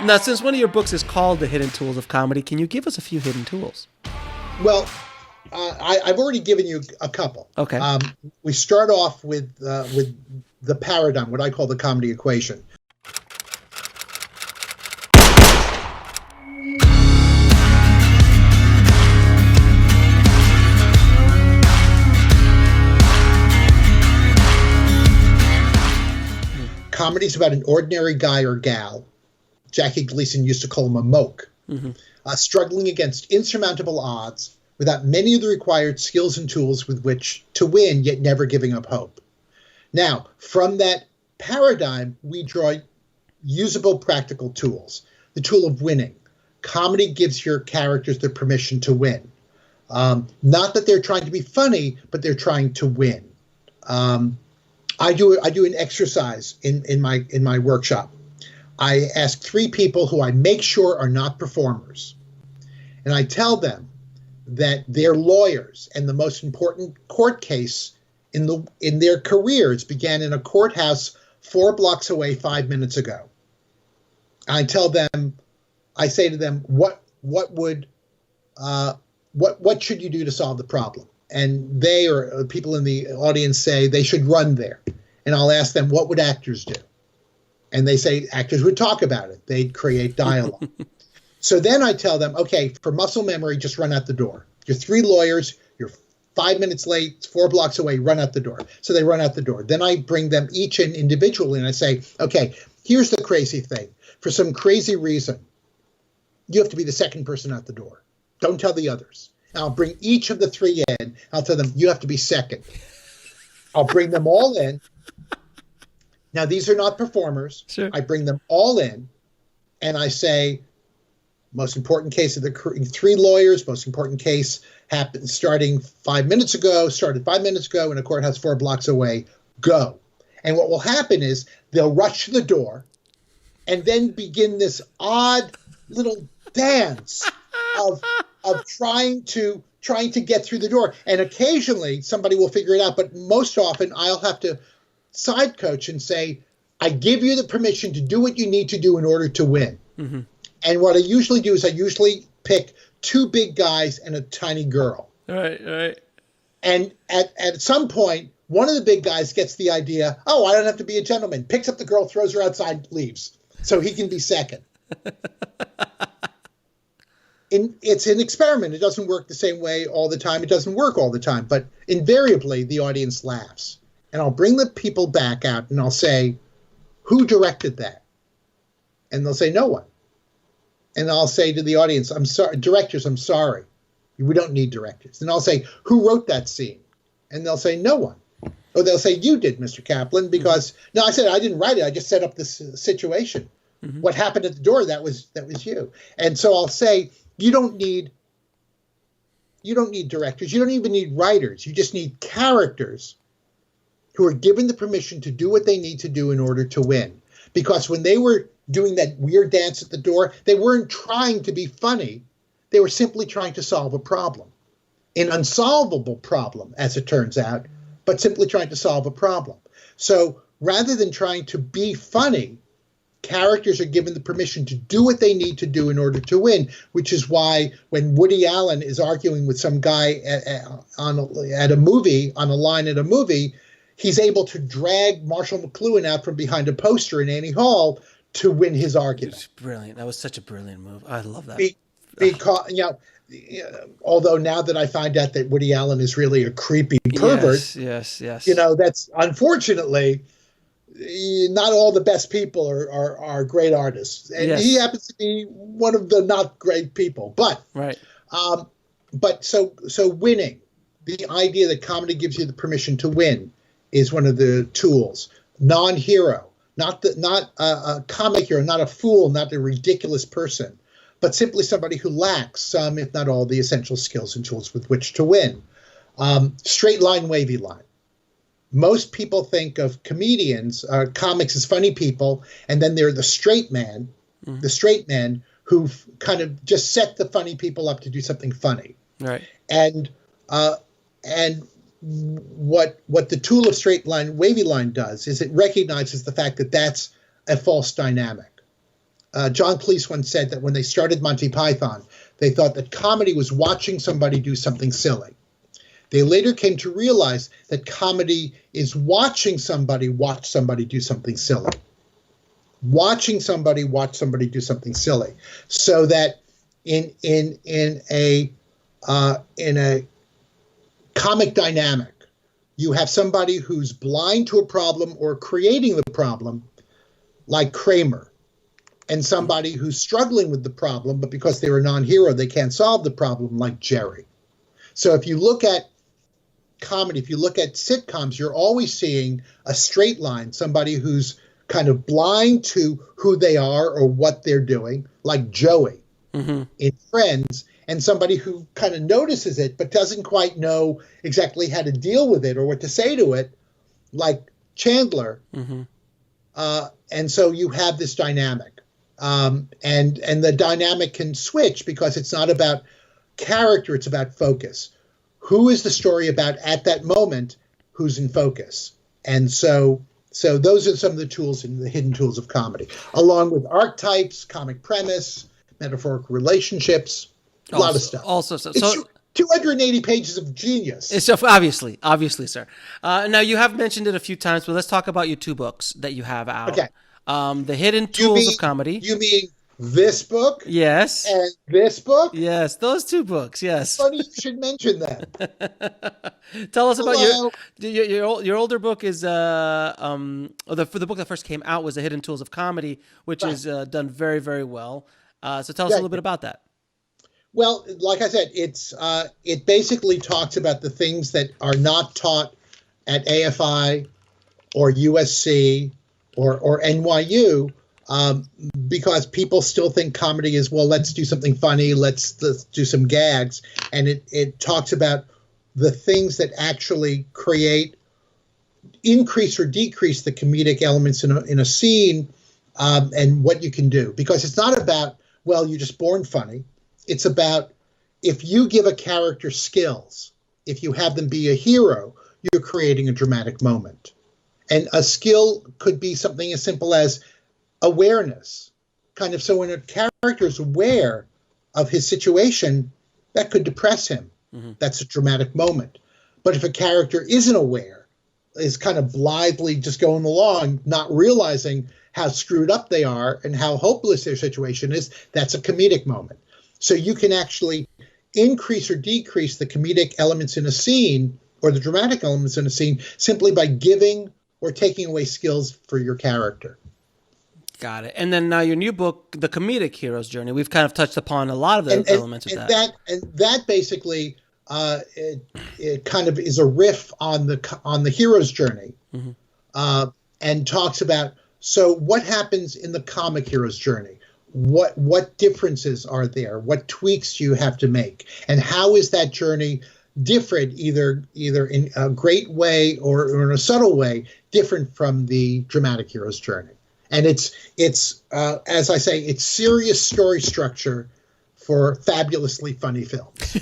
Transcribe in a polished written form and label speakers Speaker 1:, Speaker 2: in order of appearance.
Speaker 1: Now, since one of your books is called The Hidden Tools of Comedy, can you give us a few hidden tools?
Speaker 2: Well, I've already given you a couple.
Speaker 1: Okay.
Speaker 2: We start off with the paradigm, what I call the comedy equation. Comedy's about an ordinary guy or gal. Jackie Gleason used to call him a moke, struggling against insurmountable odds without many of the required skills and tools with which to win, yet never giving up hope. Now, from that paradigm, we draw usable practical tools. The tool of winning. Comedy gives your characters the permission to win. Not that they're trying to be funny, but they're trying to win. I do an exercise in my workshop. I ask 3 people who I make sure are not performers, and I tell them that they're lawyers, and the most important court case in their careers began in a courthouse 4 blocks away 5 minutes ago. I say to them, what should you do to solve the problem? And they or people in the audience say they should run there. And I'll ask them, what would actors do? And they say actors would talk about it. They'd create dialogue. So then I tell them, okay, for muscle memory, just run out the door. You're 3 lawyers. You're 5 minutes late. It's 4 blocks away. Run out the door. So they run out the door. Then I bring them each in individually, and I say, okay, here's the crazy thing. For some crazy reason, you have to be the second person out the door. Don't tell the others. And I'll bring each of the 3 in. I'll tell them, you have to be second. I'll bring them all in. Now, these are not performers.
Speaker 1: Sure.
Speaker 2: I bring them all in, and I say, most important case of the 3 lawyers, most important case happened started 5 minutes ago in a courthouse 4 blocks away, go. And what will happen is they'll rush to the door and then begin this odd little dance of trying to get through the door. And occasionally somebody will figure it out, but most often I'll have to side coach and say, I give you the permission to do what you need to do in order to win. Mm-hmm. And what I usually do is I usually pick 2 big guys and a tiny girl.
Speaker 1: Right.
Speaker 2: And at some point, one of the big guys gets the idea, oh, I don't have to be a gentleman, picks up the girl, throws her outside, leaves. So he can be second. It's an experiment. It doesn't work the same way all the time. It doesn't work all the time. But invariably, the audience laughs. And I'll bring the people back out and I'll say, who directed that? And they'll say, no one. And I'll say to the audience, I'm sorry, directors, I'm sorry. We don't need directors. And I'll say, who wrote that scene? And they'll say, no one. Or they'll say, you did, Mr. Kaplan, because, no, I said, I didn't write it. I just set up this situation. Mm-hmm. What happened at the door, that was you. And so I'll say, you don't need directors. You don't even need writers. You just need characters who are given the permission to do what they need to do in order to win. Because when they were doing that weird dance at the door, they weren't trying to be funny. They were simply trying to solve a problem. An unsolvable problem, as it turns out, but simply trying to solve a problem. So rather than trying to be funny, characters are given the permission to do what they need to do in order to win, which is why when Woody Allen is arguing with some guy on a line at a movie, he's able to drag Marshall McLuhan out from behind a poster in Annie Hall to win his argument.
Speaker 1: It was brilliant. That was such a brilliant move. I love that.
Speaker 2: Because, although now that I find out that Woody Allen is really a creepy pervert,
Speaker 1: yes.
Speaker 2: That's unfortunately not all the best people are great artists, and he happens to be one of the not great people. But
Speaker 1: right.
Speaker 2: So winning, the idea that comedy gives you the permission to win, is one of the tools. Non-hero, not a comic hero, not a fool, not a ridiculous person, but simply somebody who lacks some, if not all, the essential skills and tools with which to win. Straight line, wavy line. Most people think of comedians, comics as funny people, and then they're the straight man who kind of just set the funny people up to do something funny.
Speaker 1: Right.
Speaker 2: And what the tool of straight line, wavy line does is it recognizes the fact that that's a false dynamic. John Cleese once said that when they started Monty Python, they thought that comedy was watching somebody do something silly. They later came to realize that comedy is watching somebody watch somebody do something silly. Watching somebody watch somebody do something silly. So that in a comic dynamic, you have somebody who's blind to a problem or creating the problem, like Kramer, and somebody who's struggling with the problem, but because they're a non-hero, they can't solve the problem, like Jerry. So if you look at comedy, if you look at sitcoms, you're always seeing a straight line, somebody who's kind of blind to who they are or what they're doing, like Joey in Friends, and somebody who kind of notices it but doesn't quite know exactly how to deal with it or what to say to it, like Chandler. And so you have this dynamic. And the dynamic can switch because it's not about character, it's about focus. Who is the story about at that moment? Who's in focus? And so those are some of the tools in the hidden tools of comedy, along with archetypes, comic premise, metaphorical relationships, a lot of stuff.
Speaker 1: So
Speaker 2: 280 pages of genius.
Speaker 1: So obviously, sir. Now you have mentioned it a few times, but let's talk about your two books that you have out.
Speaker 2: Okay.
Speaker 1: The Hidden Tools of Comedy.
Speaker 2: You mean this book?
Speaker 1: Yes.
Speaker 2: And this book?
Speaker 1: Yes, those two books. Yes.
Speaker 2: Funny you should mention that.
Speaker 1: Tell us about your older book is the book that first came out was The Hidden Tools of Comedy, which is done very, very well. So tell us a little bit about that.
Speaker 2: Well, like I said, it basically talks about the things that are not taught at AFI or USC or NYU, because people still think comedy is, well, let's do something funny, let's do some gags, and it talks about the things that actually increase or decrease the comedic elements in a scene, and what you can do, because it's not about, well, you're just born funny. It's about, if you give a character skills, if you have them be a hero, you're creating a dramatic moment. And a skill could be something as simple as awareness. Kind of, so when a character is aware of his situation, that could depress him. That's a dramatic moment. But if a character isn't aware, is kind of blithely just going along, not realizing how screwed up they are and how hopeless their situation is, that's a comedic moment. So you can actually increase or decrease the comedic elements in a scene or the dramatic elements in a scene simply by giving or taking away skills for your character.
Speaker 1: Got it. And then now your new book, The Comedic Hero's Journey, we've kind of touched upon a lot of the elements of that.
Speaker 2: And that basically, it kind of is a riff on the hero's journey, and talks about, so what happens in the comic hero's journey? What differences are there? What tweaks do you have to make? And how is that journey different, either in a great way or in a subtle way, different from the dramatic hero's journey? And it's as I say, it's serious story structure for fabulously funny films.